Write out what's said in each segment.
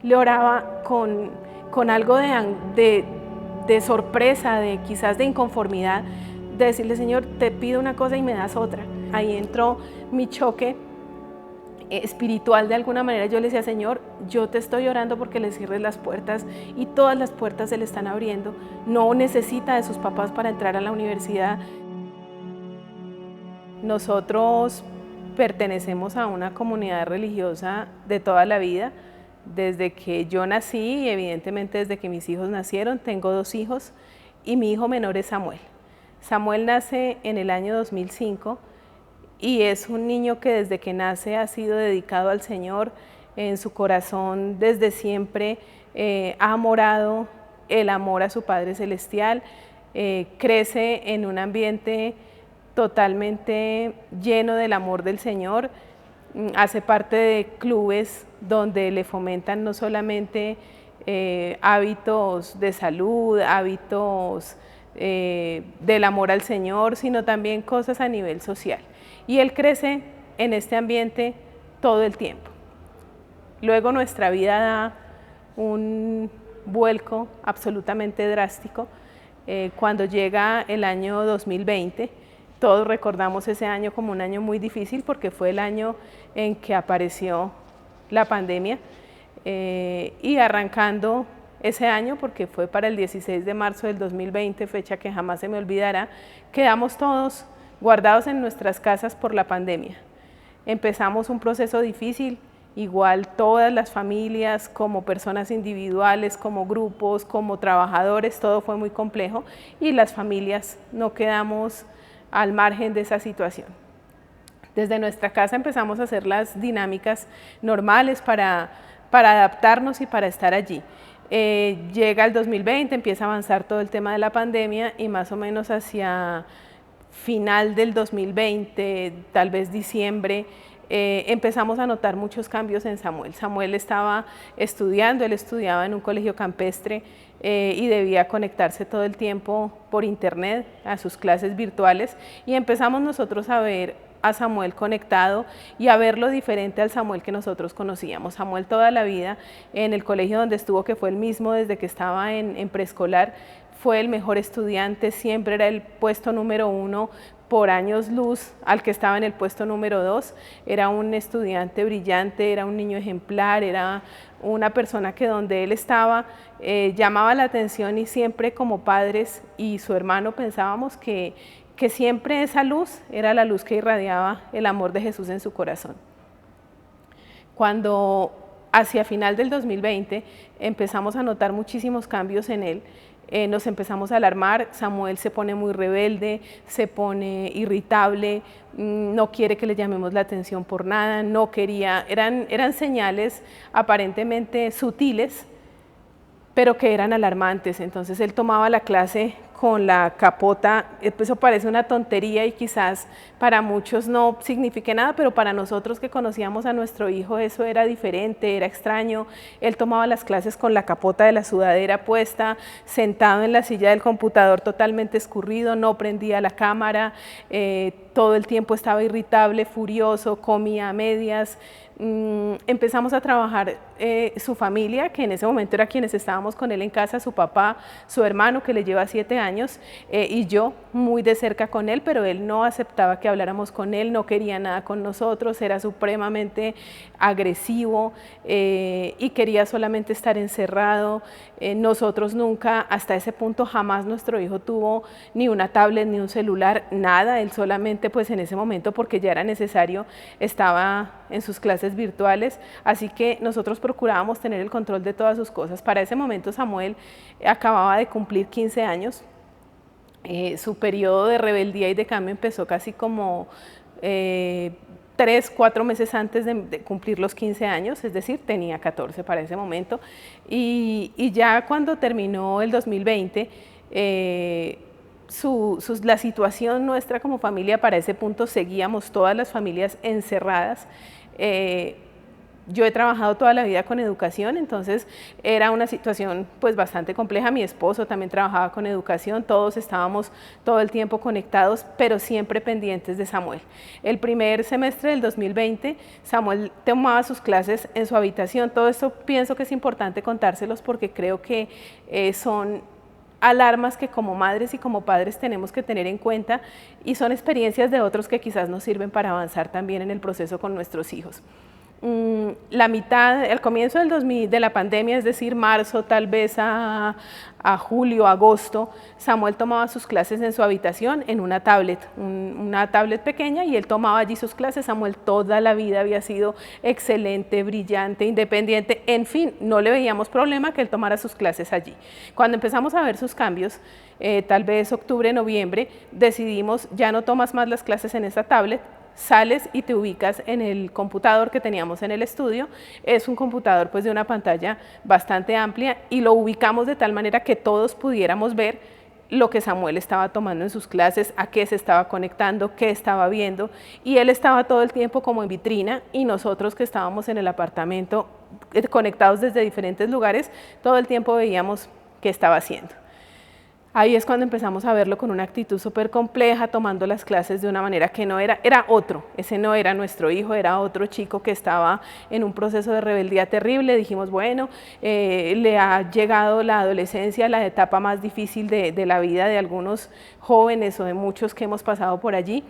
le oraba con algo de sorpresa, quizás de inconformidad, de decirle, Señor, te pido una cosa y me das otra. Ahí entró mi choque espiritual de alguna manera. Yo le decía, Señor, yo te estoy orando porque le cierres las puertas y todas las puertas se le están abriendo. No necesita de sus papás para entrar a la universidad. Nosotros pertenecemos a una comunidad religiosa de toda la vida. Desde que yo nací y evidentemente desde que mis hijos nacieron, tengo 2 hijos y mi hijo menor es Samuel. Samuel nace en el año 2005 y es un niño que desde que nace ha sido dedicado al Señor. En su corazón desde siempre ha morado el amor a su Padre Celestial. Crece en un ambiente totalmente lleno del amor del Señor. Hace parte de clubes donde le fomentan no solamente hábitos de salud, hábitos del amor al Señor, sino también cosas a nivel social. Y él crece en este ambiente todo el tiempo. Luego nuestra vida da un vuelco absolutamente drástico cuando llega el año 2020. Todos recordamos ese año como un año muy difícil porque fue el año en que apareció la pandemia y arrancando ese año, porque fue para el 16 de marzo del 2020, fecha que jamás se me olvidará, quedamos todos guardados en nuestras casas por la pandemia. Empezamos un proceso difícil, igual todas las familias, como personas individuales, como grupos, como trabajadores, todo fue muy complejo y las familias no quedamos al margen de esa situación. Desde nuestra casa empezamos a hacer las dinámicas normales para adaptarnos y para estar allí. Llega el 2020, empieza a avanzar todo el tema de la pandemia y más o menos hacia final del 2020, tal vez diciembre, empezamos a notar muchos cambios en Samuel. Samuel estaba estudiando, él estudiaba en un colegio campestre y debía conectarse todo el tiempo por internet a sus clases virtuales y empezamos nosotros a ver a Samuel conectado y a verlo diferente al Samuel que nosotros conocíamos. Samuel toda la vida en el colegio donde estuvo, que fue el mismo desde que estaba en preescolar, fue el mejor estudiante, siempre era el puesto número 1 por años luz al que estaba en el puesto número 2, era un estudiante brillante, era un niño ejemplar, era una persona que donde él estaba llamaba la atención y siempre como padres y su hermano pensábamos que siempre esa luz era la luz que irradiaba el amor de Jesús en su corazón. Cuando hacia final del 2020 empezamos a notar muchísimos cambios en él, nos empezamos a alarmar, Samuel se pone muy rebelde, se pone irritable, no quiere que le llamemos la atención por nada, no quería, eran señales aparentemente sutiles, pero que eran alarmantes. Entonces él tomaba la clase con la capota, eso parece una tontería y quizás para muchos no signifique nada, pero para nosotros que conocíamos a nuestro hijo eso era diferente, era extraño. Él tomaba las clases con la capota de la sudadera puesta, sentado en la silla del computador totalmente escurrido, no prendía la cámara, todo el tiempo estaba irritable, furioso, comía a medias. Empezamos a trabajar su familia, que en ese momento era quienes estábamos con él en casa, su papá, su hermano que le lleva 7 años y yo muy de cerca con él, pero él no aceptaba que habláramos con él, no quería nada con nosotros, era supremamente agresivo y quería solamente estar encerrado. Nosotros nunca, hasta ese punto jamás nuestro hijo tuvo ni una tablet ni un celular, nada, él solamente pues en ese momento porque ya era necesario estaba en sus clases virtuales, así que nosotros procurábamos tener el control de todas sus cosas. Para ese momento Samuel acababa de cumplir 15 años, su periodo de rebeldía y de cambio empezó casi como 3, 4 meses antes de cumplir los 15 años, es decir, tenía 14 para ese momento, y ya cuando terminó el 2020, la situación nuestra como familia para ese punto seguíamos todas las familias encerradas, Yo he trabajado toda la vida con educación, entonces era una situación pues bastante compleja. Mi esposo también trabajaba con educación, todos estábamos todo el tiempo conectados, pero siempre pendientes de Samuel. El primer semestre del 2020, Samuel tomaba sus clases en su habitación. Todo esto pienso que es importante contárselos porque creo que son alarmas que como madres y como padres tenemos que tener en cuenta y son experiencias de otros que quizás nos sirven para avanzar también en el proceso con nuestros hijos. La mitad, al comienzo de la pandemia, es decir, marzo, tal vez a julio, agosto, Samuel tomaba sus clases en su habitación en una tablet pequeña, y él tomaba allí sus clases. Samuel toda la vida había sido excelente, brillante, independiente, en fin, no le veíamos problema que él tomara sus clases allí. Cuando empezamos a ver sus cambios, tal vez octubre, noviembre, decidimos ya no tomas más las clases en esa tablet, sales y te ubicas en el computador que teníamos en el estudio. Es un computador pues de una pantalla bastante amplia y lo ubicamos de tal manera que todos pudiéramos ver lo que Samuel estaba tomando en sus clases, a qué se estaba conectando, qué estaba viendo, y él estaba todo el tiempo como en vitrina, y nosotros que estábamos en el apartamento conectados desde diferentes lugares, todo el tiempo veíamos qué estaba haciendo. Ahí es cuando empezamos a verlo con una actitud súper compleja, tomando las clases de una manera que no era otro, ese no era nuestro hijo, era otro chico que estaba en un proceso de rebeldía terrible. Dijimos, bueno, le ha llegado la adolescencia, la etapa más difícil de la vida de algunos jóvenes o de muchos que hemos pasado por allí.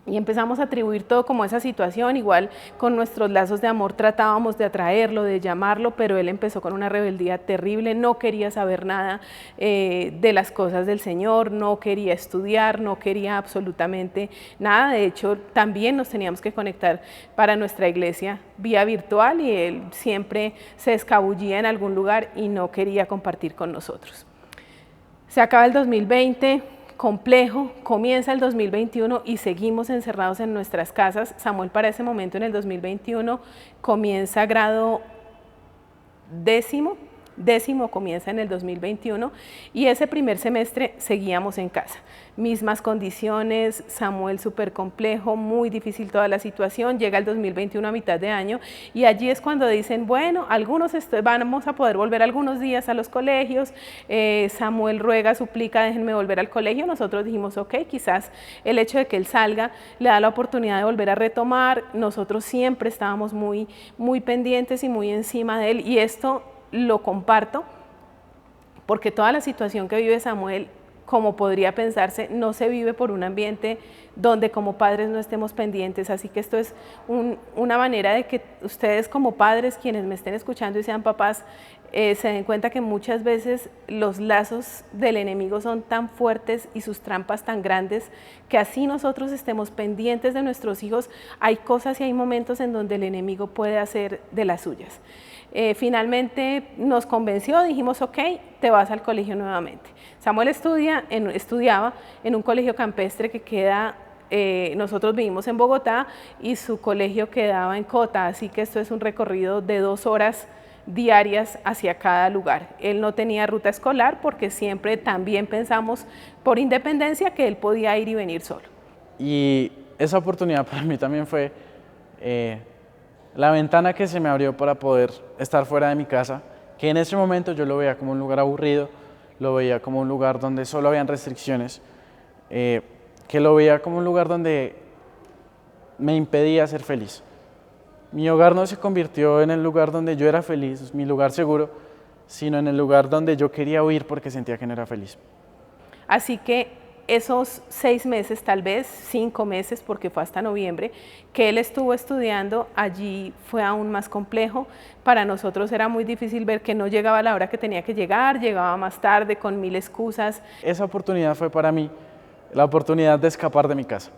Y empezamos a atribuir todo como esa situación. Igual con nuestros lazos de amor tratábamos de atraerlo, de llamarlo, pero él empezó con una rebeldía terrible, no quería saber nada de las cosas del Señor, no quería estudiar, no quería absolutamente nada. De hecho, también nos teníamos que conectar para nuestra iglesia vía virtual, y él siempre se escabullía en algún lugar y no quería compartir con nosotros. Se acaba el 2020, complejo, comienza el 2021 y seguimos encerrados en nuestras casas. Samuel para ese momento en el 2021 comienza grado décimo comienza en el 2021, y ese primer semestre seguíamos en casa. Mismas condiciones, Samuel súper complejo, muy difícil toda la situación. Llega el 2021 a mitad de año, y allí es cuando dicen, bueno, algunos vamos a poder volver algunos días a los colegios. Samuel ruega, suplica, déjenme volver al colegio. Nosotros dijimos, ok, quizás el hecho de que él salga le da la oportunidad de volver a retomar. Nosotros siempre estábamos muy pendientes y muy encima de él, y esto lo comparto porque toda la situación que vive Samuel, como podría pensarse, no se vive por un ambiente donde como padres no estemos pendientes. Así que esto es una manera de que ustedes como padres, quienes me estén escuchando y sean papás, se den cuenta que muchas veces los lazos del enemigo son tan fuertes y sus trampas tan grandes, que así nosotros estemos pendientes de nuestros hijos, hay cosas y hay momentos en donde el enemigo puede hacer de las suyas. Finalmente nos convenció, dijimos, ok, te vas al colegio nuevamente. Samuel estudiaba en un colegio campestre que queda, nosotros vivimos en Bogotá y su colegio quedaba en Cota, así que esto es un recorrido de 2 horas diarias hacia cada lugar. Él no tenía ruta escolar porque siempre también pensamos por independencia que él podía ir y venir solo. Y esa oportunidad para mí también fue la ventana que se me abrió para poder estar fuera de mi casa, que en ese momento yo lo veía como un lugar aburrido, lo veía como un lugar donde solo habían restricciones, que lo veía como un lugar donde me impedía ser feliz. Mi hogar no se convirtió en el lugar donde yo era feliz, mi lugar seguro, sino en el lugar donde yo quería huir porque sentía que no era feliz. Así que esos 6 meses, tal vez 5 meses, porque fue hasta noviembre, que él estuvo estudiando, allí fue aún más complejo. Para nosotros era muy difícil ver que no llegaba a la hora que tenía que llegar, llegaba más tarde con 1000 excusas. Esa oportunidad fue para mí la oportunidad de escapar de mi casa.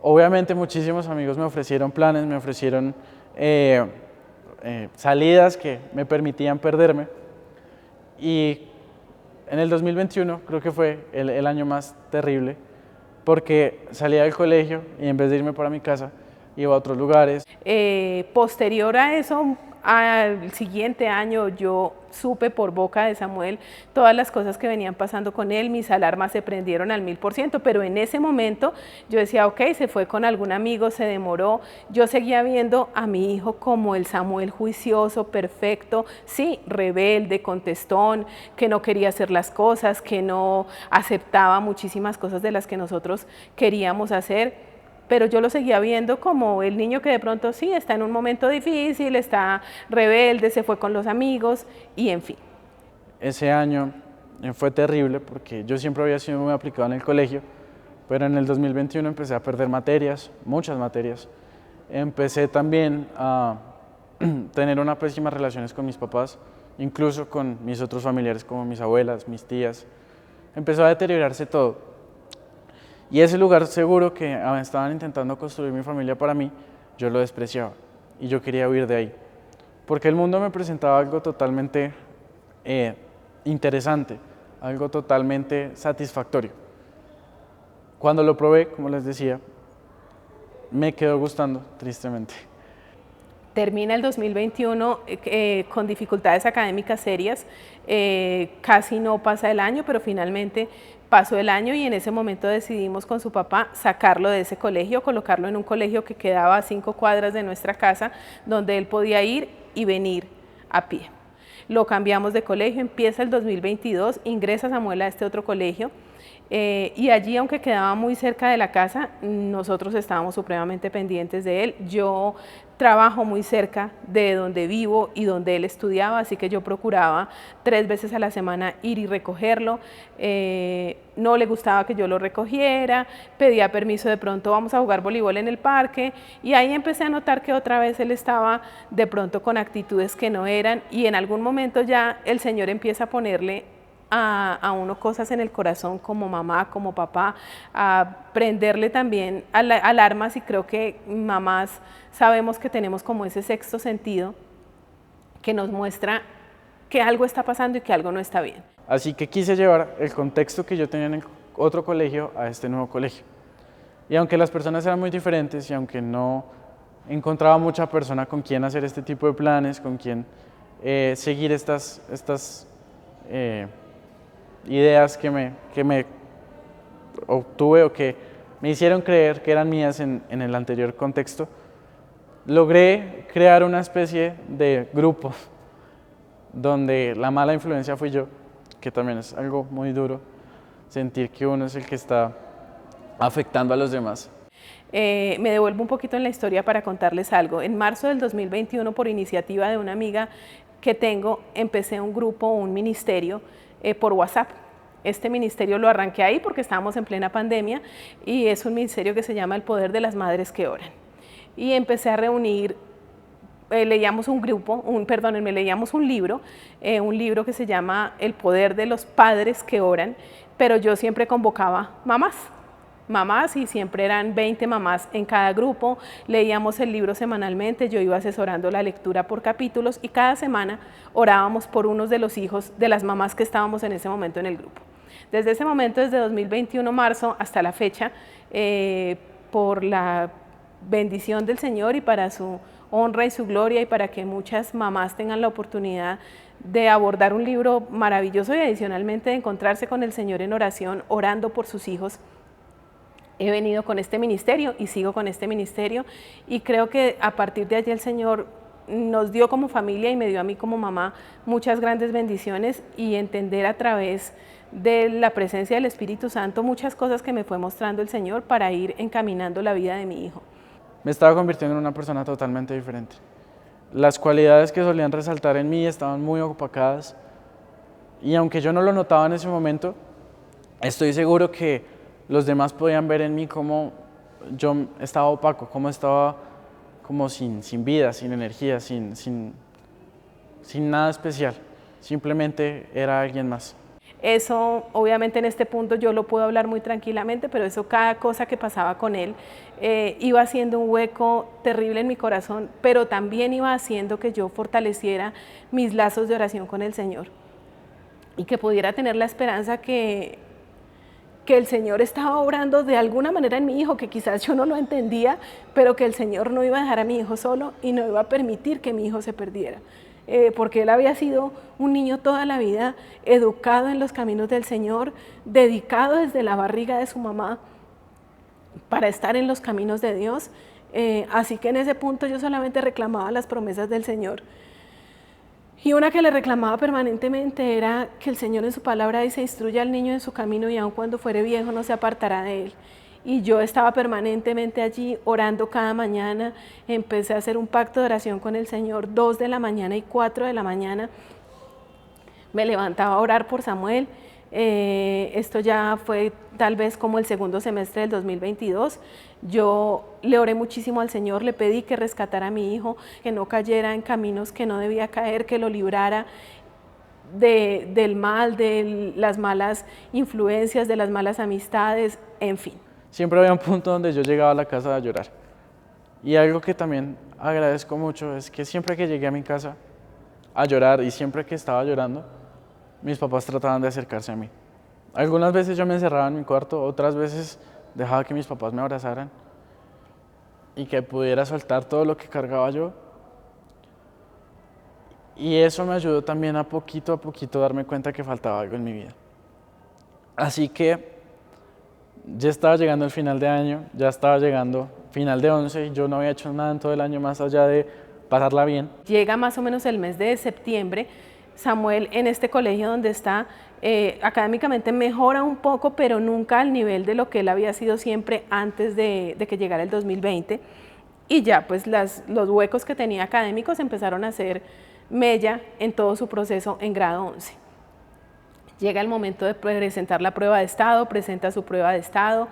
Obviamente muchísimos amigos me ofrecieron planes, me ofrecieron salidas que me permitían perderme, y en el 2021 creo que fue el año más terrible, porque salía del colegio y en vez de irme para mi casa, iba a otros lugares. Posterior a eso, al siguiente año yo supe por boca de Samuel todas las cosas que venían pasando con él, mis alarmas se prendieron al 1000%, pero en ese momento yo decía, ok, se fue con algún amigo, se demoró, yo seguía viendo a mi hijo como el Samuel juicioso, perfecto, sí, rebelde, contestón, que no quería hacer las cosas, que no aceptaba muchísimas cosas de las que nosotros queríamos hacer, pero yo lo seguía viendo como el niño que de pronto sí está en un momento difícil, está rebelde, se fue con los amigos y en fin. Ese año fue terrible porque yo siempre había sido muy aplicado en el colegio, pero en el 2021 empecé a perder materias, muchas materias. Empecé también a tener unas pésimas relaciones con mis papás, incluso con mis otros familiares como mis abuelas, mis tías. Empezó a deteriorarse todo. Y ese lugar seguro que estaban intentando construir mi familia para mí, yo lo despreciaba y yo quería huir de ahí. Porque el mundo me presentaba algo totalmente interesante, algo totalmente satisfactorio. Cuando lo probé, como les decía, me quedó gustando, tristemente. Termina el 2021 con dificultades académicas serias, casi no pasa el año, pero finalmente pasó el año y en ese momento decidimos con su papá sacarlo de ese colegio, colocarlo en un colegio que quedaba a 5 cuadras de nuestra casa, donde él podía ir y venir a pie. Lo cambiamos de colegio, empieza el 2022, ingresa Samuel a este otro colegio. Y allí, aunque quedaba muy cerca de la casa, nosotros estábamos supremamente pendientes de él. Yo trabajo muy cerca de donde vivo y donde él estudiaba, así que yo procuraba 3 veces a la semana ir y recogerlo. No le gustaba que yo lo recogiera, pedía permiso, de pronto vamos a jugar voleibol en el parque, y ahí empecé a notar que otra vez él estaba de pronto con actitudes que no eran, y en algún momento ya el Señor empieza a ponerle a uno cosas en el corazón como mamá, como papá, a prenderle también alarmas, y creo que mamás sabemos que tenemos como ese sexto sentido que nos muestra que algo está pasando y que algo no está bien. Así que quise llevar el contexto que yo tenía en el otro colegio a este nuevo colegio. Y aunque las personas eran muy diferentes y aunque no encontraba mucha persona con quien hacer este tipo de planes, con quien seguir estas ideas que me obtuve o que me hicieron creer que eran mías en el anterior contexto, logré crear una especie de grupo donde la mala influencia fui yo, que también es algo muy duro, sentir que uno es el que está afectando a los demás. Me devuelvo un poquito en la historia para contarles algo. En marzo del 2021, por iniciativa de una amiga que tengo, empecé un grupo, un ministerio por WhatsApp. Este ministerio lo arranqué ahí porque estábamos en plena pandemia, y es un ministerio que se llama El Poder de las Madres que Oran. Y empecé a reunir, leíamos un libro que se llama El Poder de los Padres que Oran, pero yo siempre convocaba mamás, y siempre eran 20 mamás en cada grupo. Leíamos el libro semanalmente, yo iba asesorando la lectura por capítulos, y cada semana orábamos por unos de los hijos de las mamás que estábamos en ese momento en el grupo. Desde ese momento, desde 2021 marzo hasta la fecha, por la bendición del Señor y para su honra y su gloria, y para que muchas mamás tengan la oportunidad de abordar un libro maravilloso y adicionalmente de encontrarse con el Señor en oración, orando por sus hijos, he venido con este ministerio y sigo con este ministerio, y creo que a partir de allí el Señor nos dio como familia y me dio a mí como mamá muchas grandes bendiciones, y entender a través de la presencia del Espíritu Santo muchas cosas que me fue mostrando el Señor para ir encaminando la vida de mi hijo. Me estaba convirtiendo en una persona totalmente diferente. Las cualidades que solían resaltar en mí estaban muy opacadas, y aunque yo no lo notaba en ese momento, estoy seguro que los demás podían ver en mí cómo yo estaba opaco, cómo estaba como sin vida, sin energía, sin nada especial. Simplemente era alguien más. Eso, obviamente en este punto yo lo puedo hablar muy tranquilamente, pero eso, cada cosa que pasaba con él iba haciendo un hueco terrible en mi corazón, pero también iba haciendo que yo fortaleciera mis lazos de oración con el Señor, y que pudiera tener la esperanza que que el Señor estaba obrando de alguna manera en mi hijo, que quizás yo no lo entendía, pero que el Señor no iba a dejar a mi hijo solo y no iba a permitir que mi hijo se perdiera. Porque él había sido un niño toda la vida, educado en los caminos del Señor, dedicado desde la barriga de su mamá para estar en los caminos de Dios. Así que en ese punto yo solamente reclamaba las promesas del Señor. Y una que le reclamaba permanentemente era que el Señor en su palabra dice: instruye al niño en su camino y aun cuando fuere viejo no se apartará de él. Y yo estaba permanentemente allí orando cada mañana. Empecé a hacer un pacto de oración con el Señor, 2 de la mañana y 4 de la mañana. Me levantaba a orar por Samuel. Esto ya fue tal vez como el segundo semestre del 2022. Yo le oré muchísimo al Señor, le pedí que rescatara a mi hijo, que no cayera en caminos que no debía caer, que lo librara del mal, de las malas influencias, de las malas amistades, en fin. Siempre había un punto donde yo llegaba a la casa a llorar. Y algo que también agradezco mucho es que siempre que llegué a mi casa a llorar y siempre que estaba llorando, mis papás trataban de acercarse a mí. Algunas veces yo me encerraba en mi cuarto, otras veces dejaba que mis papás me abrazaran y que pudiera soltar todo lo que cargaba yo. Y eso me ayudó también a poquito darme cuenta que faltaba algo en mi vida. Así que ya estaba llegando el final de año, ya estaba llegando final de 11 y yo no había hecho nada en todo el año más allá de pasarla bien. Llega más o menos el mes de septiembre. Samuel en este colegio donde está, académicamente mejora un poco, pero nunca al nivel de lo que él había sido siempre antes de que llegara el 2020. Y ya pues los huecos que tenía académicos empezaron a hacer mella en todo su proceso en grado 11. Llega el momento de presentar la prueba de estado, presenta su prueba de estado,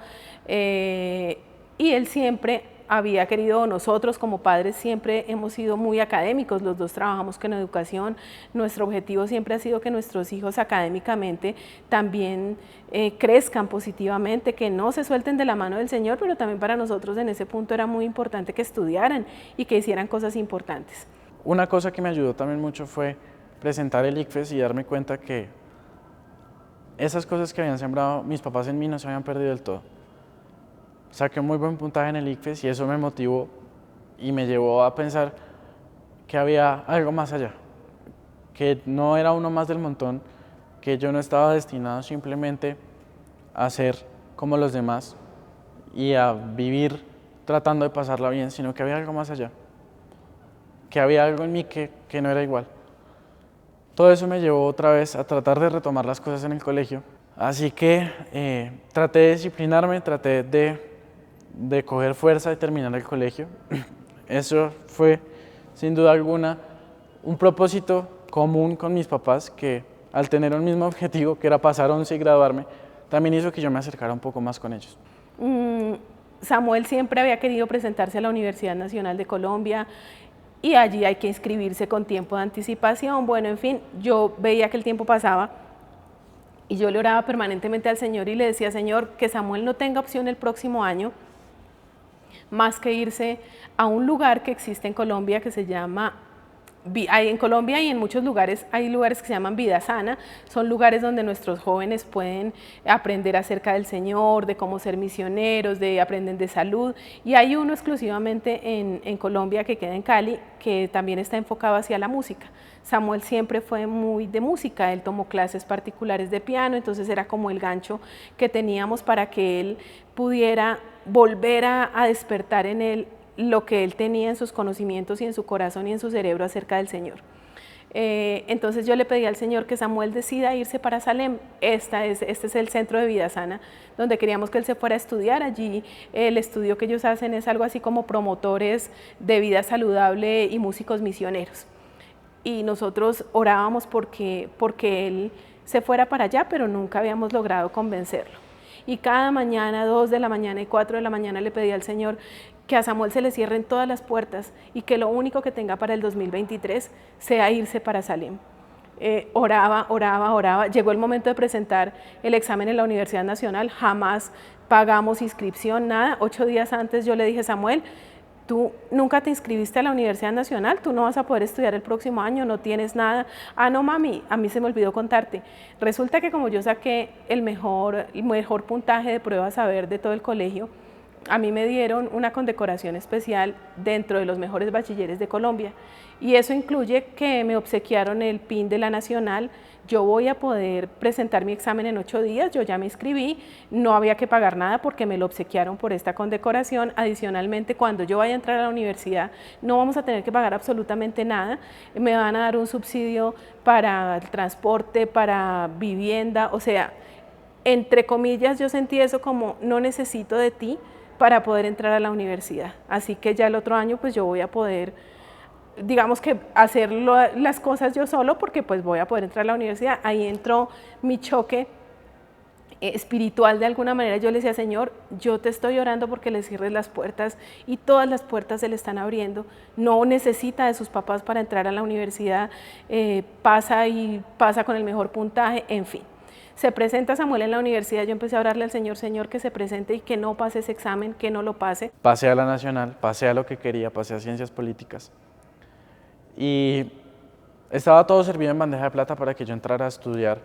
y él siempre había querido, nosotros como padres siempre hemos sido muy académicos, los dos trabajamos con educación, nuestro objetivo siempre ha sido que nuestros hijos académicamente también crezcan positivamente, que no se suelten de la mano del Señor, pero también para nosotros en ese punto era muy importante que estudiaran y que hicieran cosas importantes. Una cosa que me ayudó también mucho fue presentar el ICFES y darme cuenta que esas cosas que habían sembrado mis papás en mí no se habían perdido del todo. Saqué un muy buen puntaje en el ICFES y eso me motivó y me llevó a pensar que había algo más allá, que no era uno más del montón, que yo no estaba destinado simplemente a ser como los demás y a vivir tratando de pasarla bien, sino que había algo más allá, que había algo en mí que no era igual. Todo eso me llevó otra vez a tratar de retomar las cosas en el colegio, así que traté de disciplinarme, traté de coger fuerza y terminar el colegio. Eso fue, sin duda alguna, un propósito común con mis papás, que al tener un mismo objetivo, que era pasar 11 y graduarme, también hizo que yo me acercara un poco más con ellos. Samuel siempre había querido presentarse a la Universidad Nacional de Colombia y allí hay que inscribirse con tiempo de anticipación. Bueno, en fin, yo veía que el tiempo pasaba y yo le oraba permanentemente al Señor y le decía: Señor, que Samuel no tenga opción el próximo año más que irse a un lugar que existe en Colombia que se llama, en Colombia y en muchos lugares hay lugares que se llaman Vida Sana. Son lugares donde nuestros jóvenes pueden aprender acerca del Señor, de cómo ser misioneros, aprenden de salud, y hay uno exclusivamente en Colombia que queda en Cali, que también está enfocado hacia la música. Samuel siempre fue muy de música, él tomó clases particulares de piano, entonces era como el gancho que teníamos para que él pudiera volver a despertar en él lo que él tenía en sus conocimientos y en su corazón y en su cerebro acerca del Señor. Entonces yo le pedí al Señor que Samuel decida irse para Salem. Este es el centro de Vida Sana, donde queríamos que él se fuera a estudiar. Allí el estudio que ellos hacen es algo así como promotores de vida saludable y músicos misioneros. Y nosotros orábamos porque él se fuera para allá, pero nunca habíamos logrado convencerlo. Y cada mañana, 2 de la mañana y 4 de la mañana, le pedí al Señor que a Samuel se le cierren todas las puertas y que lo único que tenga para el 2023 sea irse para Salem. Oraba. Llegó el momento de presentar el examen en la Universidad Nacional, jamás pagamos inscripción, nada. 8 días antes yo le dije: Samuel, tú nunca te inscribiste a la Universidad Nacional, tú no vas a poder estudiar el próximo año, no tienes nada. Ah, no, mami, a mí se me olvidó contarte. Resulta que como yo saqué el mejor puntaje de prueba saber de todo el colegio, a mí me dieron una condecoración especial dentro de los mejores bachilleres de Colombia, y eso incluye que me obsequiaron el PIN de la Nacional. Yo voy a poder presentar mi examen en 8 días, yo ya me inscribí, no había que pagar nada porque me lo obsequiaron por esta condecoración. Adicionalmente, cuando yo vaya a entrar a la universidad, no vamos a tener que pagar absolutamente nada, me van a dar un subsidio para el transporte, para vivienda, o sea, entre comillas, yo sentí eso como no necesito de ti para poder entrar a la universidad. Así que ya el otro año pues yo voy a poder, digamos que hacer las cosas yo solo, porque pues voy a poder entrar a la universidad. Ahí entró mi choque espiritual de alguna manera. Yo le decía, Señor, yo te estoy orando porque le cierres las puertas, y todas las puertas se le están abriendo. No necesita de sus papás para entrar a la universidad, pasa con el mejor puntaje, en fin. Se presenta Samuel en la universidad, yo empecé a orarle al Señor, Señor, que se presente y que no pase ese examen, que no lo pase. Pasé a la Nacional, pasé a lo que quería, pasé a Ciencias Políticas. Y estaba todo servido en bandeja de plata para que yo entrara a estudiar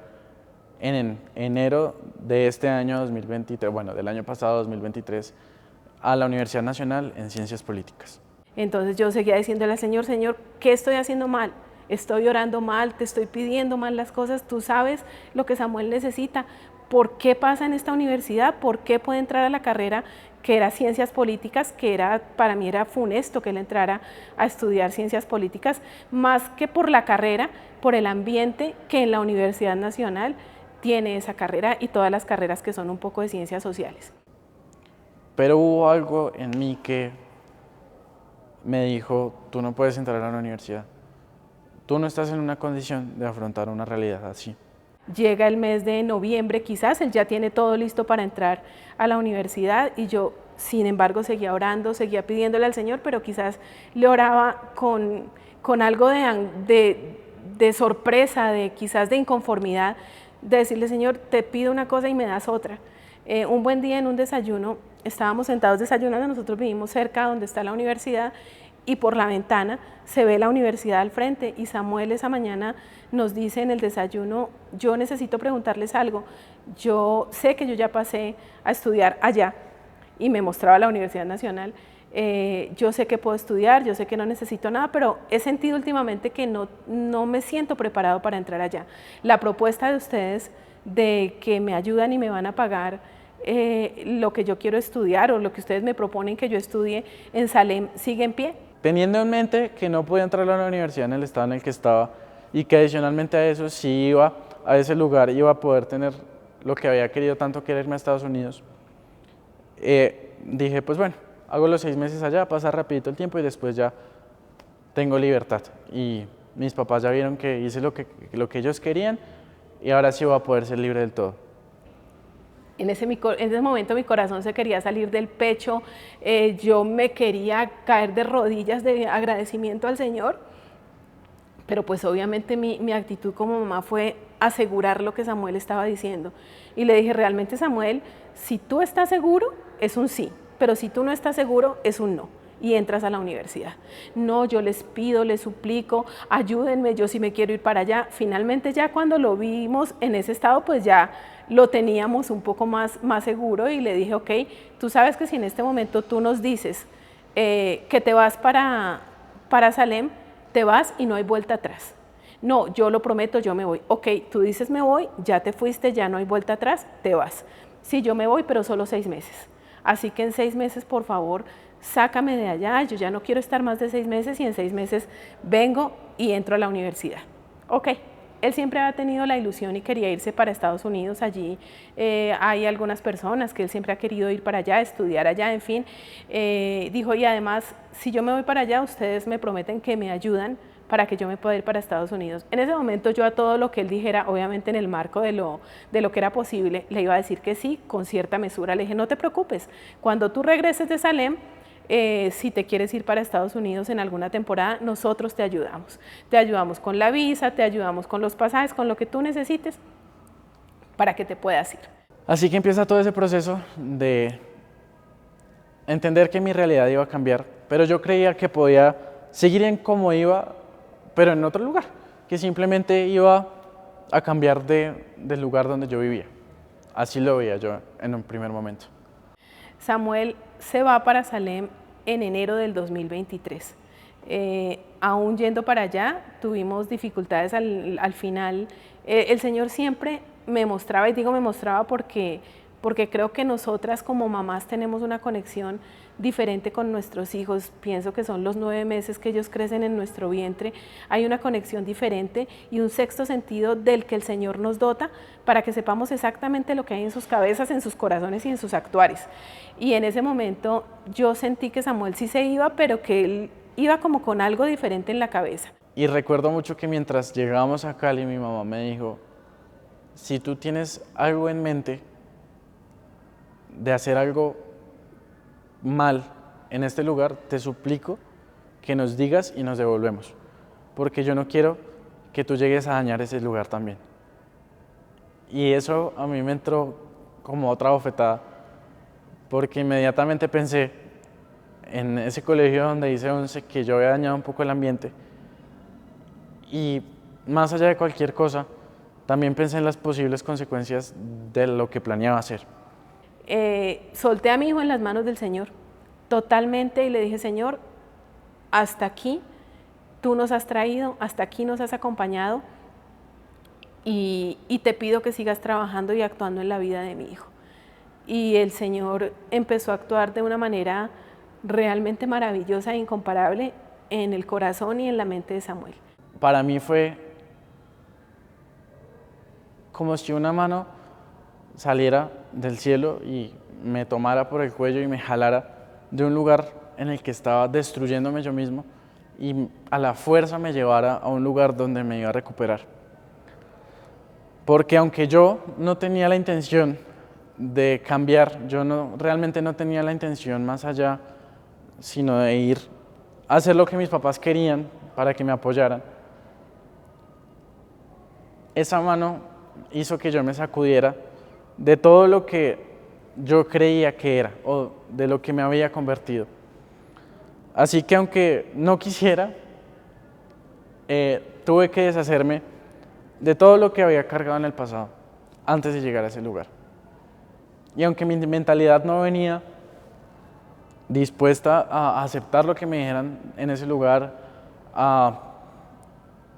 en enero de este año 2023, bueno, del año pasado 2023, a la Universidad Nacional en Ciencias Políticas. Entonces yo seguía diciéndole al Señor, Señor, ¿qué estoy haciendo mal? Estoy orando mal, te estoy pidiendo mal las cosas, tú sabes lo que Samuel necesita. ¿Por qué pasa en esta universidad? ¿Por qué puede entrar a la carrera que era Ciencias Políticas, que para mí era funesto que él entrara a estudiar Ciencias Políticas, más que por la carrera, por el ambiente que en la Universidad Nacional tiene esa carrera y todas las carreras que son un poco de ciencias sociales? Pero hubo algo en mí que me dijo, tú no puedes entrar a la universidad. Tú no estás en una condición de afrontar una realidad así. Llega el mes de noviembre, quizás él ya tiene todo listo para entrar a la universidad, y yo, sin embargo, seguía orando, seguía pidiéndole al Señor, pero quizás le oraba con algo de sorpresa, quizás de inconformidad, de decirle, Señor, te pido una cosa y me das otra. Un buen día en un desayuno, estábamos sentados desayunando, nosotros vivimos cerca donde está la universidad, y por la ventana se ve la universidad al frente, y Samuel esa mañana nos dice en el desayuno, yo necesito preguntarles algo, yo sé que yo ya pasé a estudiar allá, y me mostraba la Universidad Nacional, yo sé que puedo estudiar, yo sé que no necesito nada, pero he sentido últimamente que no me siento preparado para entrar allá. La propuesta de ustedes de que me ayudan y me van a pagar lo que yo quiero estudiar, o lo que ustedes me proponen que yo estudie en Salem, ¿sigue en pie? Teniendo en mente que no podía entrar a la universidad en el estado en el que estaba, y que adicionalmente a eso, si iba a ese lugar, iba a poder tener lo que había querido tanto, quererme a Estados Unidos, dije, pues bueno, hago los 6 meses allá, pasa rapidito el tiempo y después ya tengo libertad. Y mis papás ya vieron que hice lo que ellos querían, y ahora sí voy a poder ser libre del todo. En ese momento mi corazón se quería salir del pecho, yo me quería caer de rodillas de agradecimiento al Señor, pero pues obviamente mi actitud como mamá fue asegurar lo que Samuel estaba diciendo. Y le dije, realmente, Samuel, si tú estás seguro, es un sí, pero si tú no estás seguro, es un no, y entras a la universidad. No, yo les pido, les suplico, ayúdenme, yo sí me quiero ir para allá. Finalmente, ya cuando lo vimos en ese estado, pues ya lo teníamos un poco más seguro, y le dije, ok, tú sabes que si en este momento tú nos dices que te vas para Salem, te vas y no hay vuelta atrás. No, yo lo prometo, yo me voy. Ok, tú dices me voy, ya te fuiste, ya no hay vuelta atrás, te vas. Sí, yo me voy, pero solo 6 meses. Así que en 6 meses, por favor, sácame de allá, yo ya no quiero estar más de 6 meses, y en 6 meses vengo y entro a la universidad. Ok. Él siempre ha tenido la ilusión y quería irse para Estados Unidos. Allí hay algunas personas que él siempre ha querido ir para allá, estudiar allá, en fin. Dijo, y además, si yo me voy para allá, ustedes me prometen que me ayudan para que yo me pueda ir para Estados Unidos. En ese momento yo a todo lo que él dijera, obviamente en el marco de lo que era posible, le iba a decir que sí, con cierta mesura. Le dije, no te preocupes, cuando tú regreses de Salem, si te quieres ir para Estados Unidos en alguna temporada, nosotros te ayudamos. Te ayudamos con la visa, te ayudamos con los pasajes, con lo que tú necesites para que te puedas ir. Así que empieza todo ese proceso de entender que mi realidad iba a cambiar, pero yo creía que podía seguir en como iba, pero en otro lugar, que simplemente iba a cambiar del lugar donde yo vivía. Así lo veía yo en un primer momento. Samuel se va para Salem en enero del 2023. Aún yendo para allá, tuvimos dificultades al final. El Señor siempre me mostraba, y digo me mostraba porque creo que nosotras como mamás tenemos una conexión diferente con nuestros hijos. Pienso que son los 9 meses que ellos crecen en nuestro vientre. Hay una conexión diferente y un sexto sentido del que el Señor nos dota para que sepamos exactamente lo que hay en sus cabezas, en sus corazones y en sus actuares. Y en ese momento yo sentí que Samuel sí se iba, pero que él iba como con algo diferente en la cabeza. Y recuerdo mucho que mientras llegábamos a Cali, mi mamá me dijo, si tú tienes algo en mente de hacer algo mal en este lugar, te suplico que nos digas y nos devolvemos, porque yo no quiero que tú llegues a dañar ese lugar también. Y eso a mí me entró como otra bofetada, porque inmediatamente pensé en ese colegio donde hice 11 que yo había dañado un poco el ambiente, y más allá de cualquier cosa, también pensé en las posibles consecuencias de lo que planeaba hacer. Solté a mi hijo en las manos del Señor totalmente y le dije, Señor, hasta aquí tú nos has traído, hasta aquí nos has acompañado y te pido que sigas trabajando y actuando en la vida de mi hijo. Y el Señor empezó a actuar de una manera realmente maravillosa e incomparable en el corazón y en la mente de Samuel. Para mí fue como si una mano saliera del cielo y me tomara por el cuello y me jalara de un lugar en el que estaba destruyéndome yo mismo y a la fuerza me llevara a un lugar donde me iba a recuperar. Porque aunque yo no tenía la intención de cambiar, realmente no tenía la intención más allá, sino de ir a hacer lo que mis papás querían para que me apoyaran. Esa mano hizo que yo me sacudiera de todo lo que yo creía que era o de lo que me había convertido. Así que aunque no quisiera, tuve que deshacerme de todo lo que había cargado en el pasado antes de llegar a ese lugar. Y aunque mi mentalidad no venía dispuesta a aceptar lo que me dijeran en ese lugar, a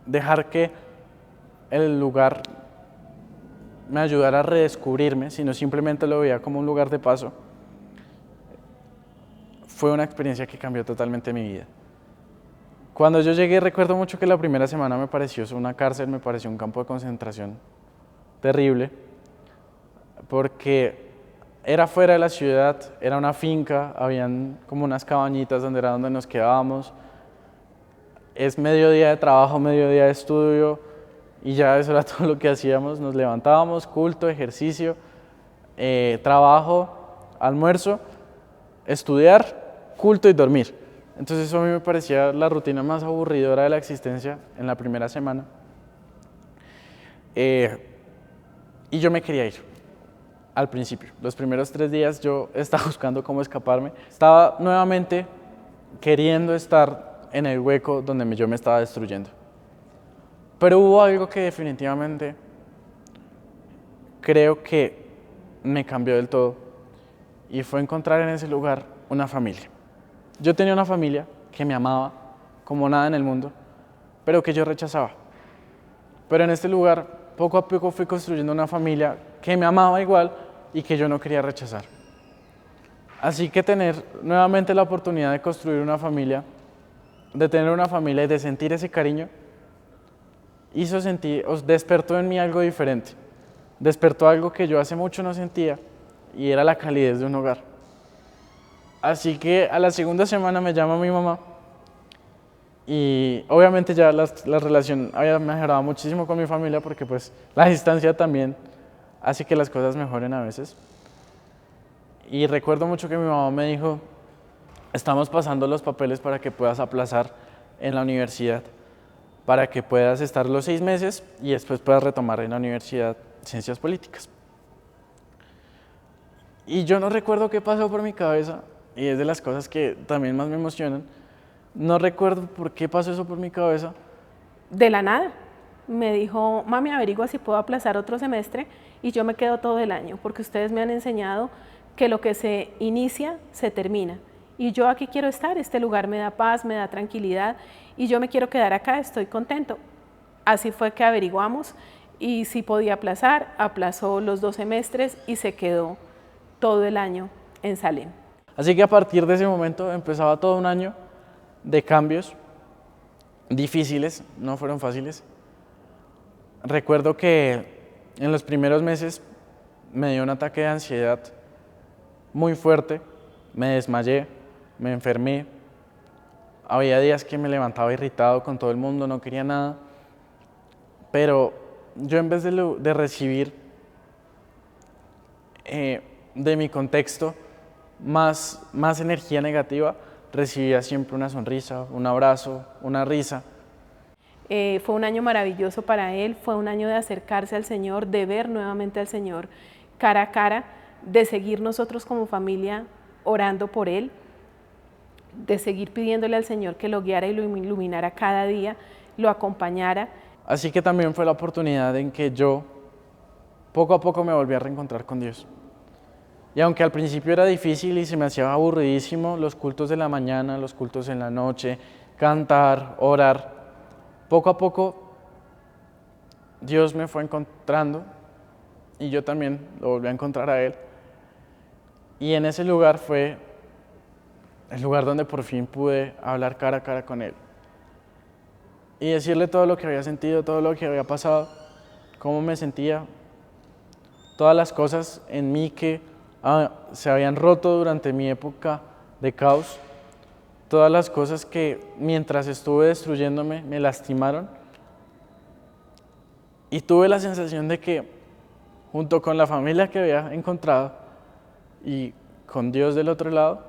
dejar que el lugar me ayudara a redescubrirme, sino simplemente lo veía como un lugar de paso, fue una experiencia que cambió totalmente mi vida. Cuando yo llegué, recuerdo mucho que la primera semana me pareció una cárcel, me pareció un campo de concentración terrible, porque era fuera de la ciudad, era una finca, habían como unas cabañitas donde nos quedábamos, es mediodía de trabajo, mediodía de estudio, y ya eso era todo lo que hacíamos, nos levantábamos, culto, ejercicio, trabajo, almuerzo, estudiar, culto y dormir. Entonces eso a mí me parecía la rutina más aburridora de la existencia en la primera semana. Y yo me quería ir al principio. Los primeros 3 días yo estaba buscando cómo escaparme. Estaba nuevamente queriendo estar en el hueco donde yo me estaba destruyendo. Pero hubo algo que definitivamente creo que me cambió del todo y fue encontrar en ese lugar una familia. Yo tenía una familia que me amaba como nada en el mundo, pero que yo rechazaba. Pero en este lugar, poco a poco fui construyendo una familia que me amaba igual y que yo no quería rechazar. Así que tener nuevamente la oportunidad de construir una familia, de tener una familia y de sentir ese cariño, despertó en mí algo diferente. Despertó algo que yo hace mucho no sentía y era la calidez de un hogar. Así que a la segunda semana me llama mi mamá y obviamente ya la relación había mejorado muchísimo con mi familia porque pues la distancia también hace que las cosas mejoren a veces. Y recuerdo mucho que mi mamá me dijo, estamos pasando los papeles para que puedas aplazar en la universidad, para que puedas estar los 6 meses y después puedas retomar en la universidad Ciencias Políticas. Y yo no recuerdo qué pasó por mi cabeza y es de las cosas que también más me emocionan. No recuerdo por qué pasó eso por mi cabeza. De la nada. Me dijo, mami, averigua si puedo aplazar otro semestre y yo me quedo todo el año, porque ustedes me han enseñado que lo que se inicia, se termina. Y yo aquí quiero estar, este lugar me da paz, me da tranquilidad y yo me quiero quedar acá, estoy contento. Así fue que averiguamos y si podía aplazar, aplazó los 2 semestres y se quedó todo el año en Salem. Así que a partir de ese momento empezaba todo un año de cambios difíciles, no fueron fáciles. Recuerdo que en los primeros meses me dio un ataque de ansiedad muy fuerte, me desmayé, me enfermé. Había días que me levantaba irritado con todo el mundo, no quería nada, pero yo en vez de recibir de mi contexto más energía negativa, recibía siempre una sonrisa, un abrazo, una risa. Fue un año maravilloso para él, fue un año de acercarse al Señor, de ver nuevamente al Señor cara a cara, de seguir nosotros como familia orando por él, de seguir pidiéndole al Señor que lo guiara y lo iluminara cada día, lo acompañara. Así que también fue la oportunidad en que yo poco a poco me volví a reencontrar con Dios. Y aunque al principio era difícil y se me hacía aburridísimo los cultos de la mañana, los cultos en la noche, cantar, orar, poco a poco Dios me fue encontrando y yo también lo volví a encontrar a Él. Y en ese lugar fue el lugar donde por fin pude hablar cara a cara con Él y decirle todo lo que había sentido, todo lo que había pasado, cómo me sentía, todas las cosas en mí que se habían roto durante mi época de caos, todas las cosas que mientras estuve destruyéndome me lastimaron, y tuve la sensación de que junto con la familia que había encontrado y con Dios del otro lado,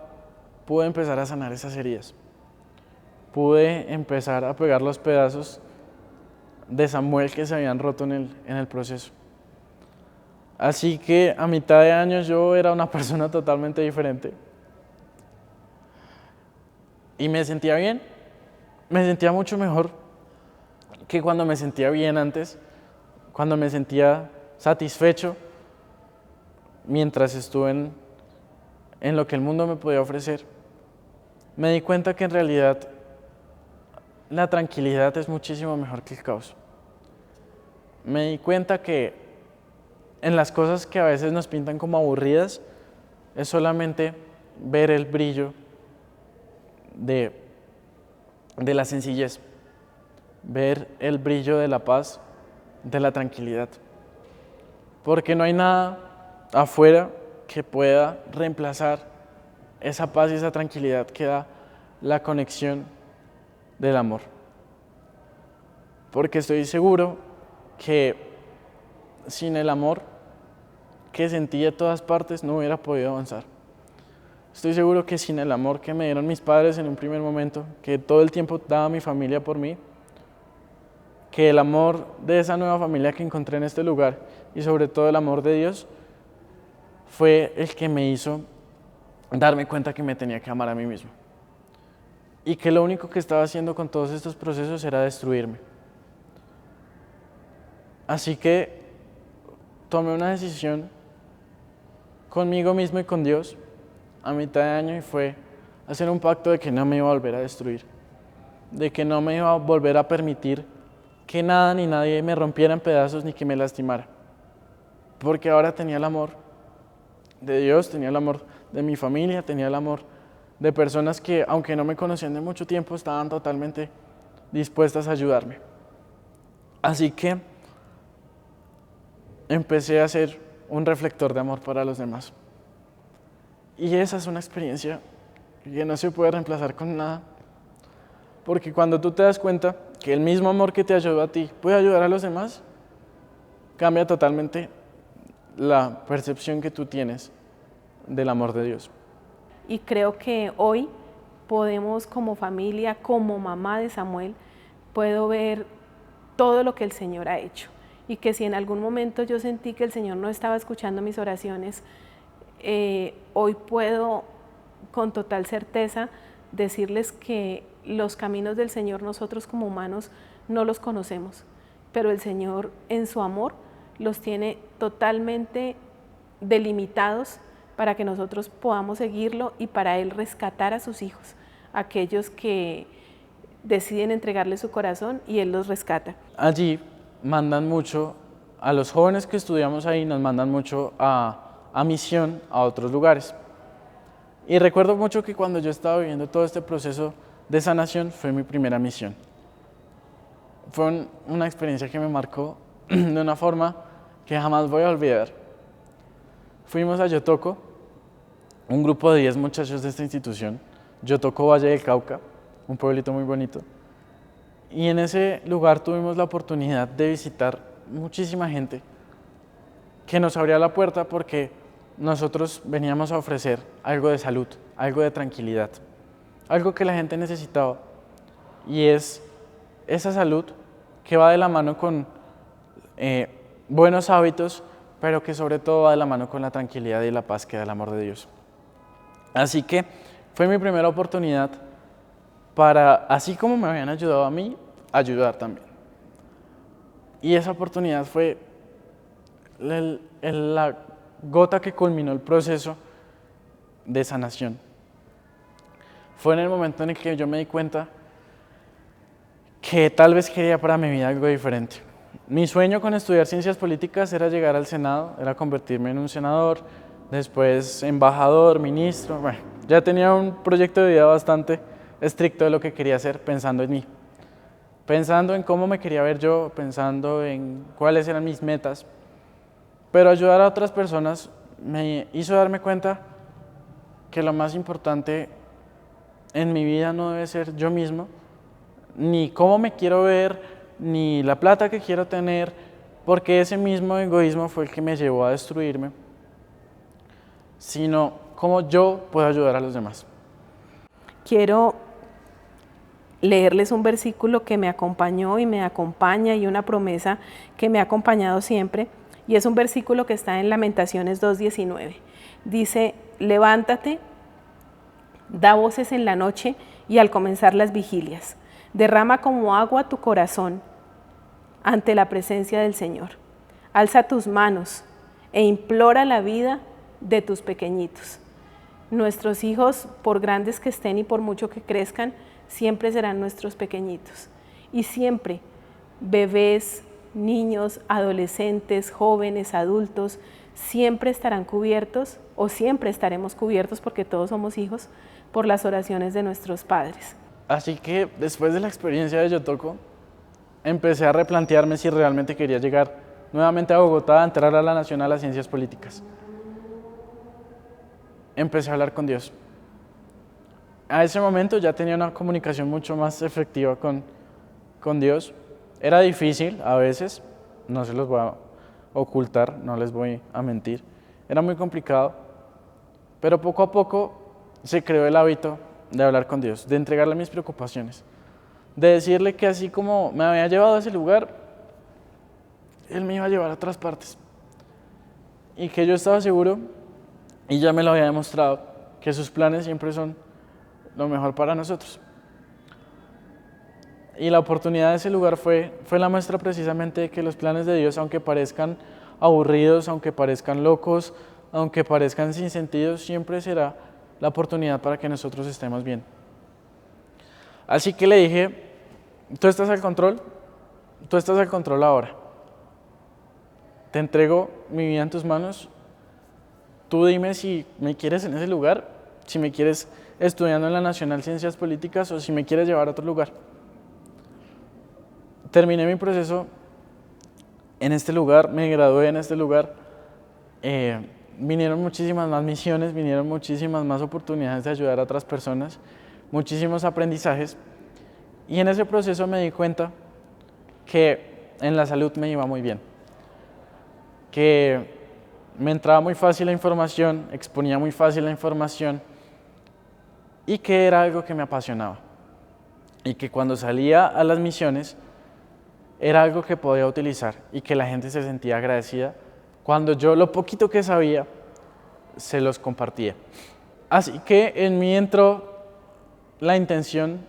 pude empezar a sanar esas heridas. Pude empezar a pegar los pedazos de Samuel que se habían roto en el proceso. Así que a mitad de año yo era una persona totalmente diferente. Y me sentía bien, me sentía mucho mejor que cuando me sentía bien antes, cuando me sentía satisfecho mientras estuve en lo que el mundo me podía ofrecer. Me di cuenta que en realidad la tranquilidad es muchísimo mejor que el caos. Me di cuenta que en las cosas que a veces nos pintan como aburridas, es solamente ver el brillo de la sencillez, ver el brillo de la paz, de la tranquilidad. Porque no hay nada afuera que pueda reemplazar esa paz y esa tranquilidad que da la conexión del amor. Porque estoy seguro que sin el amor que sentí de todas partes no hubiera podido avanzar. Estoy seguro que sin el amor que me dieron mis padres en un primer momento, que todo el tiempo daba mi familia por mí, que el amor de esa nueva familia que encontré en este lugar y sobre todo el amor de Dios fue el que me hizo darme cuenta que me tenía que amar a mí mismo y que lo único que estaba haciendo con todos estos procesos era destruirme. Así que tomé una decisión conmigo mismo y con Dios a mitad de año y fue hacer un pacto de que no me iba a volver a destruir, de que no me iba a volver a permitir que nada ni nadie me rompiera en pedazos ni que me lastimara, porque ahora tenía el amor de Dios, tenía el amor de mi familia, tenía el amor de personas que, aunque no me conocían de mucho tiempo, estaban totalmente dispuestas a ayudarme. Así que empecé a ser un reflector de amor para los demás. Y esa es una experiencia que no se puede reemplazar con nada, porque cuando tú te das cuenta que el mismo amor que te ayudó a ti puede ayudar a los demás, cambia totalmente la percepción que tú tienes del amor de Dios. Y creo que hoy podemos como familia, como mamá de Samuel, puedo ver todo lo que el Señor ha hecho. Y que si en algún momento yo sentí que el Señor no estaba escuchando mis oraciones, hoy puedo con total certeza decirles que los caminos del Señor nosotros como humanos no los conocemos, pero el Señor en su amor los tiene totalmente delimitados para que nosotros podamos seguirlo y para Él rescatar a sus hijos, aquellos que deciden entregarle su corazón y Él los rescata. Allí mandan mucho, a los jóvenes que estudiamos ahí nos mandan mucho a misión a otros lugares. Y recuerdo mucho que cuando yo estaba viviendo todo este proceso de sanación fue mi primera misión. Fue una experiencia que me marcó de una forma que jamás voy a olvidar. Fuimos a Yotoco, un grupo de 10 muchachos de esta institución, Yotoco Valle del Cauca, un pueblito muy bonito. Y en ese lugar tuvimos la oportunidad de visitar muchísima gente que nos abría la puerta porque nosotros veníamos a ofrecer algo de salud, algo de tranquilidad, algo que la gente necesitaba, y es esa salud que va de la mano con buenos hábitos, pero que sobre todo va de la mano con la tranquilidad y la paz que da el amor de Dios. Así que fue mi primera oportunidad para, así como me habían ayudado a mí, ayudar también. Y esa oportunidad fue la gota que culminó el proceso de sanación. Fue en el momento en el que yo me di cuenta que tal vez quería para mi vida algo diferente. Mi sueño con estudiar ciencias políticas era llegar al Senado, era convertirme en un senador, después embajador, ministro. Bueno, ya tenía un proyecto de vida bastante estricto de lo que quería hacer, pensando en mí, pensando en cómo me quería ver yo, pensando en cuáles eran mis metas. Pero ayudar a otras personas me hizo darme cuenta que lo más importante en mi vida no debe ser yo mismo, ni cómo me quiero ver, ni la plata que quiero tener, porque ese mismo egoísmo fue el que me llevó a destruirme, sino cómo yo puedo ayudar a los demás. Quiero leerles un versículo que me acompañó y me acompaña, y una promesa que me ha acompañado siempre, y es un versículo que está en Lamentaciones 2:19. Dice: levántate, da voces en la noche y al comenzar las vigilias, derrama como agua tu corazón ante la presencia del Señor. Alza tus manos e implora la vida de tus pequeñitos. Nuestros hijos, por grandes que estén y por mucho que crezcan, siempre serán nuestros pequeñitos. Y siempre, bebés, niños, adolescentes, jóvenes, adultos, siempre estarán cubiertos, o siempre estaremos cubiertos, porque todos somos hijos, por las oraciones de nuestros padres. Así que después de la experiencia de Yotoco, empecé a replantearme si realmente quería llegar nuevamente a Bogotá a entrar a la Nacional a Ciencias Políticas. Empecé a hablar con Dios. A ese momento ya tenía una comunicación mucho más efectiva con Dios. Era difícil a veces, no se los voy a ocultar, no les voy a mentir. Era muy complicado, pero poco a poco se creó el hábito de hablar con Dios, de entregarle mis preocupaciones, de decirle que así como me había llevado a ese lugar, Él me iba a llevar a otras partes. Y que yo estaba seguro, y ya me lo había demostrado, que sus planes siempre son lo mejor para nosotros. Y la oportunidad de ese lugar fue la muestra precisamente de que los planes de Dios, aunque parezcan aburridos, aunque parezcan locos, aunque parezcan sin sentido, siempre será la oportunidad para que nosotros estemos bien. Así que le dije: tú estás al control ahora. Te entrego mi vida en tus manos. Tú dime si me quieres en ese lugar, si me quieres estudiando en la Nacional Ciencias Políticas o si me quieres llevar a otro lugar. Terminé mi proceso en este lugar, me gradué en este lugar. Vinieron muchísimas más misiones, vinieron muchísimas más oportunidades de ayudar a otras personas, muchísimos aprendizajes. Y en ese proceso me di cuenta que en la salud me iba muy bien, que me entraba muy fácil la información, exponía muy fácil la información, y que era algo que me apasionaba. Y que cuando salía a las misiones era algo que podía utilizar y que la gente se sentía agradecida cuando yo lo poquito que sabía se los compartía. Así que en mí entró la intención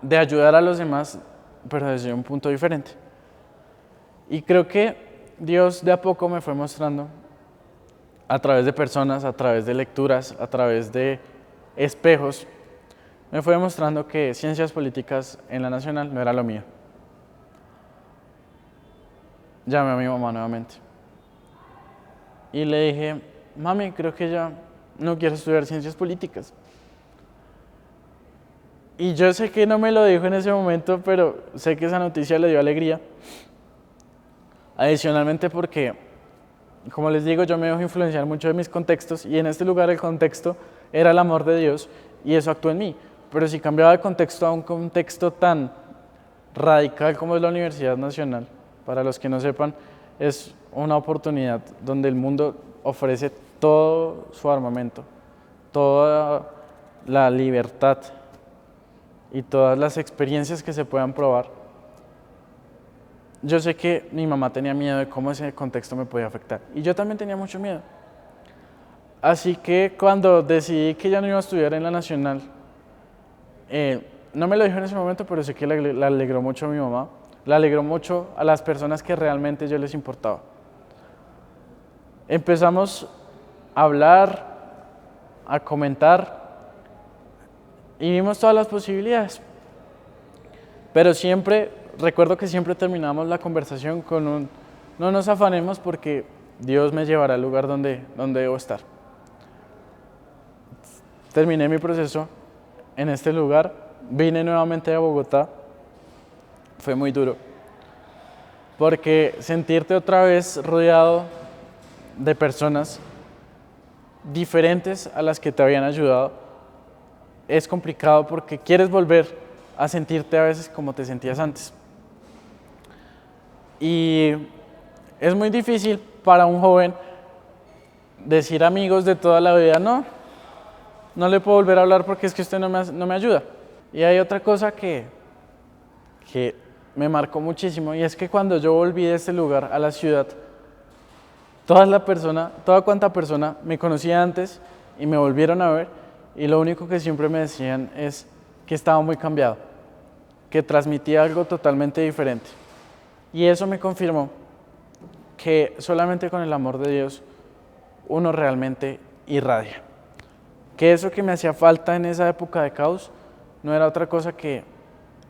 de ayudar a los demás, pero desde un punto diferente. Y creo que Dios de a poco me fue mostrando, a través de personas, a través de lecturas, a través de espejos, me fue mostrando que ciencias políticas en la Nacional no era lo mío. Llamé a mi mamá nuevamente y le dije: mami, creo que ya no quiero estudiar ciencias políticas. Y yo sé que no me lo dijo en ese momento, pero sé que esa noticia le dio alegría. Adicionalmente porque, como les digo, yo me dejo influenciar mucho de mis contextos, y en este lugar el contexto era el amor de Dios y eso actuó en mí. Pero si cambiaba de contexto a un contexto tan radical como es la Universidad Nacional, para los que no sepan, es una oportunidad donde el mundo ofrece todo su armamento, toda la libertad y todas las experiencias que se puedan probar. Yo sé que mi mamá tenía miedo de cómo ese contexto me podía afectar, y yo también tenía mucho miedo. Así que cuando decidí que ya no iba a estudiar en la Nacional, no me lo dijo en ese momento, pero sé que le alegró mucho a mi mamá, le alegró mucho a las personas que realmente yo les importaba. Empezamos a hablar, a comentar, y vimos todas las posibilidades. Pero recuerdo que siempre terminamos la conversación con un: no nos afanemos porque Dios me llevará al lugar donde debo estar. Terminé mi proceso en este lugar, vine nuevamente a Bogotá. Fue muy duro, porque sentirte otra vez rodeado de personas diferentes a las que te habían ayudado es complicado, porque quieres volver a sentirte a veces como te sentías antes. Y es muy difícil para un joven decir a amigos de toda la vida: no le puedo volver a hablar porque es que usted no me ayuda. Y hay otra cosa que me marcó muchísimo, y es que cuando yo volví de este lugar a la ciudad, toda cuanta persona me conocía antes y me volvieron a ver, y lo único que siempre me decían es que estaba muy cambiado, que transmitía algo totalmente diferente. Y eso me confirmó que solamente con el amor de Dios uno realmente irradia. Que eso que me hacía falta en esa época de caos no era otra cosa que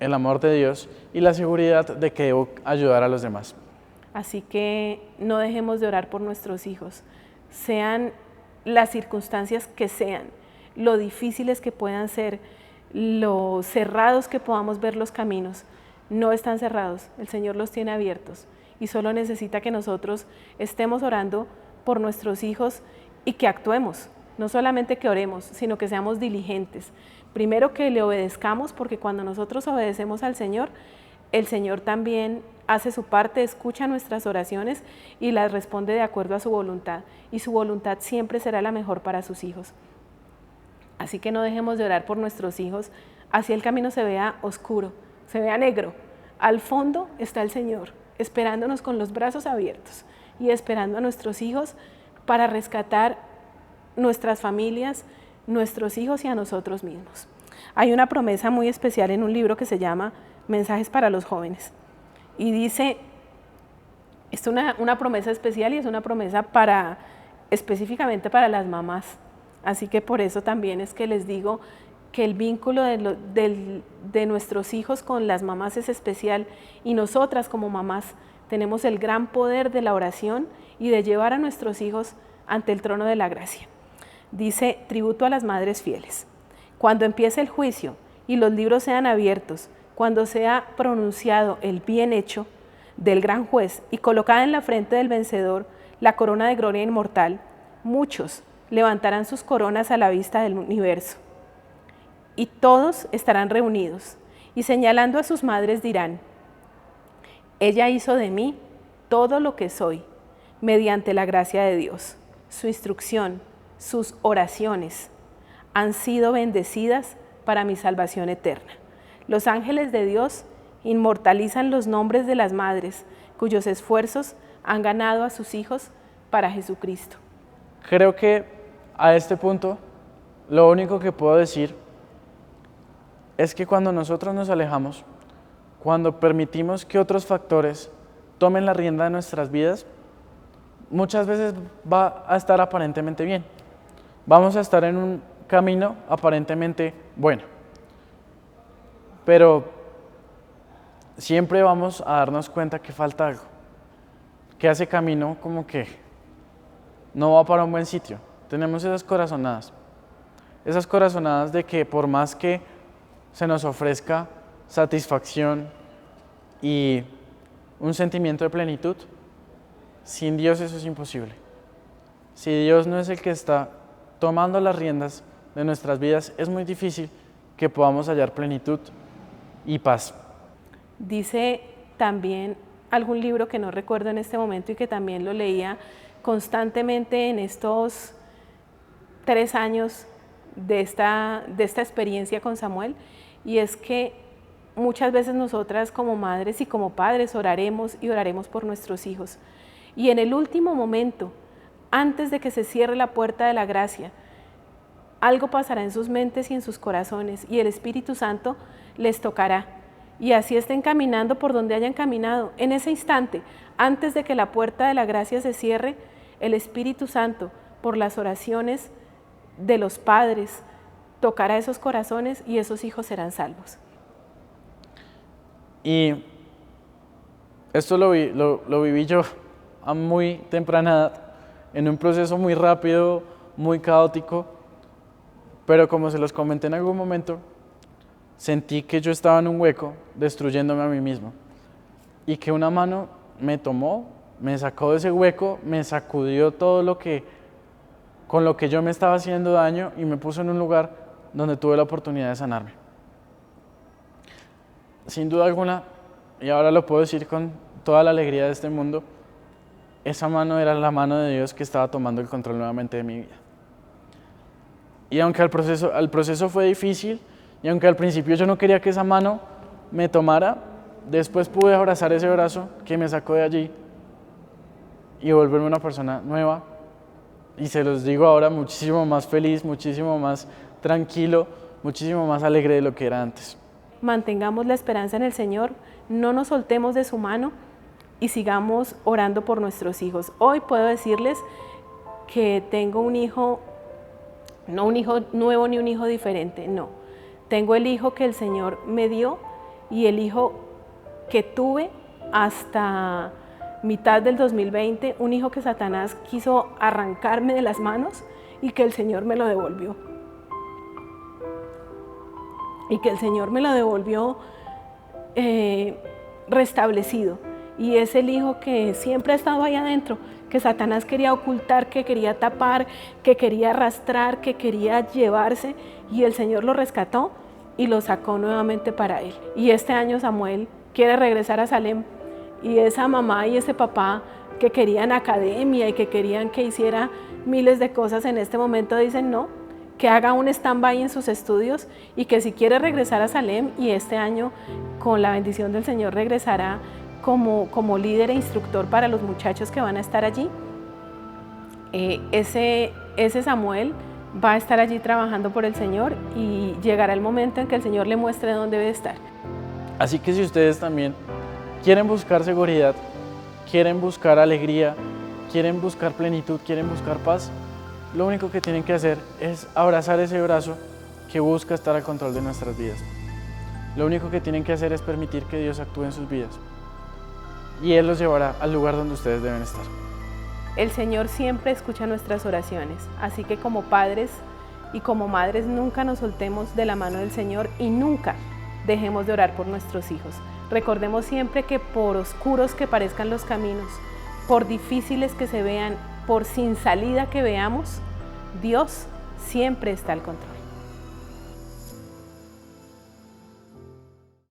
el amor de Dios y la seguridad de que debo ayudar a los demás. Así que no dejemos de orar por nuestros hijos, sean las circunstancias que sean, lo difíciles que puedan ser, lo cerrados que podamos ver los caminos. No están cerrados, el Señor los tiene abiertos, y solo necesita que nosotros estemos orando por nuestros hijos y que actuemos. No solamente que oremos, sino que seamos diligentes. Primero, que le obedezcamos, porque cuando nosotros obedecemos al Señor, el Señor también hace su parte, escucha nuestras oraciones y las responde de acuerdo a su voluntad. Y su voluntad siempre será la mejor para sus hijos. Así que no dejemos de orar por nuestros hijos, así el camino se vea oscuro, se vea negro. Al fondo está el Señor, esperándonos con los brazos abiertos y esperando a nuestros hijos para rescatar nuestras familias, nuestros hijos y a nosotros mismos. Hay una promesa muy especial en un libro que se llama Mensajes para los Jóvenes, y dice, es una promesa especial, y es una promesa específicamente para las mamás. Así que por eso también es que les digo que el vínculo de nuestros hijos con las mamás es especial, y nosotras como mamás tenemos el gran poder de la oración y de llevar a nuestros hijos ante el trono de la gracia. Dice: tributo a las madres fieles. Cuando empiece el juicio y los libros sean abiertos, cuando sea pronunciado el bien hecho del gran juez y colocada en la frente del vencedor la corona de gloria inmortal, muchos levantarán sus coronas a la vista del universo, y todos estarán reunidos, y señalando a sus madres dirán: ella hizo de mí todo lo que soy, mediante la gracia de Dios. Su instrucción, sus oraciones han sido bendecidas para mi salvación eterna. Los ángeles de Dios inmortalizan los nombres de las madres cuyos esfuerzos han ganado a sus hijos para Jesucristo. Creo que a este punto Lo único que puedo decir es que cuando nosotros nos alejamos, cuando permitimos que otros factores tomen la rienda de nuestras vidas, muchas veces va a estar aparentemente bien. Vamos a estar en un camino aparentemente bueno, pero siempre vamos a darnos cuenta que falta algo, que ese camino como que no va para un buen sitio. Tenemos esas corazonadas de que por más que se nos ofrezca satisfacción y un sentimiento de plenitud, sin Dios eso es imposible. Si Dios no es el que está tomando las riendas de nuestras vidas, es muy difícil que podamos hallar plenitud y paz. Dice también algún libro que no recuerdo en este momento y que también lo leía constantemente en estos 3 años de esta experiencia con Samuel, y es que muchas veces nosotras como madres y como padres oraremos y oraremos por nuestros hijos, y en el último momento, antes de que se cierre la puerta de la gracia, algo pasará en sus mentes y en sus corazones, y el Espíritu Santo les tocará, y así estén caminando por donde hayan caminado. En ese instante, antes de que la puerta de la gracia se cierre, el Espíritu Santo, por las oraciones de los padres, tocará esos corazones y esos hijos serán salvos. Y esto lo viví yo a muy temprana edad, en un proceso muy rápido, muy caótico, pero como se los comenté en algún momento, sentí que yo estaba en un hueco destruyéndome a mí mismo y que una mano me tomó, me sacó de ese hueco, me sacudió todo con lo que yo me estaba haciendo daño y me puso en un lugar donde tuve la oportunidad de sanarme. Sin duda alguna, y ahora lo puedo decir con toda la alegría de este mundo, esa mano era la mano de Dios que estaba tomando el control nuevamente de mi vida. Y aunque el proceso fue difícil, y aunque al principio yo no quería que esa mano me tomara, después pude abrazar ese brazo que me sacó de allí y volverme una persona nueva. Y se los digo ahora, muchísimo más feliz, muchísimo más tranquilo, muchísimo más alegre de lo que era antes. Mantengamos la esperanza en el Señor, no nos soltemos de su mano y sigamos orando por nuestros hijos. Hoy puedo decirles que tengo un hijo, no un hijo nuevo ni un hijo diferente, no. Tengo el hijo que el Señor me dio y el hijo que tuve hasta mitad del 2020, un hijo que Satanás quiso arrancarme de las manos y que el Señor me lo devolvió. Y que el Señor me lo devolvió restablecido. Y es el hijo que siempre ha estado ahí adentro, que Satanás quería ocultar, que quería tapar, que quería arrastrar, que quería llevarse, y el Señor lo rescató y lo sacó nuevamente para Él. Y este año Samuel quiere regresar a Salem, y esa mamá y ese papá que querían academia y que querían que hiciera miles de cosas, en este momento dicen no, que haga un stand-by en sus estudios y que si quiere regresar a Salem, y este año con la bendición del Señor regresará como líder e instructor para los muchachos que van a estar allí. Ese Samuel va a estar allí trabajando por el Señor y llegará el momento en que el Señor le muestre dónde debe estar. Así que si ustedes también quieren buscar seguridad, quieren buscar alegría, quieren buscar plenitud, quieren buscar paz, lo único que tienen que hacer es abrazar ese brazo que busca estar al control de nuestras vidas. Lo único que tienen que hacer es permitir que Dios actúe en sus vidas y Él los llevará al lugar donde ustedes deben estar. El Señor siempre escucha nuestras oraciones, así que como padres y como madres nunca nos soltemos de la mano del Señor y nunca dejemos de orar por nuestros hijos. Recordemos siempre que por oscuros que parezcan los caminos, por difíciles que se vean, por sin salida que veamos, Dios siempre está al control.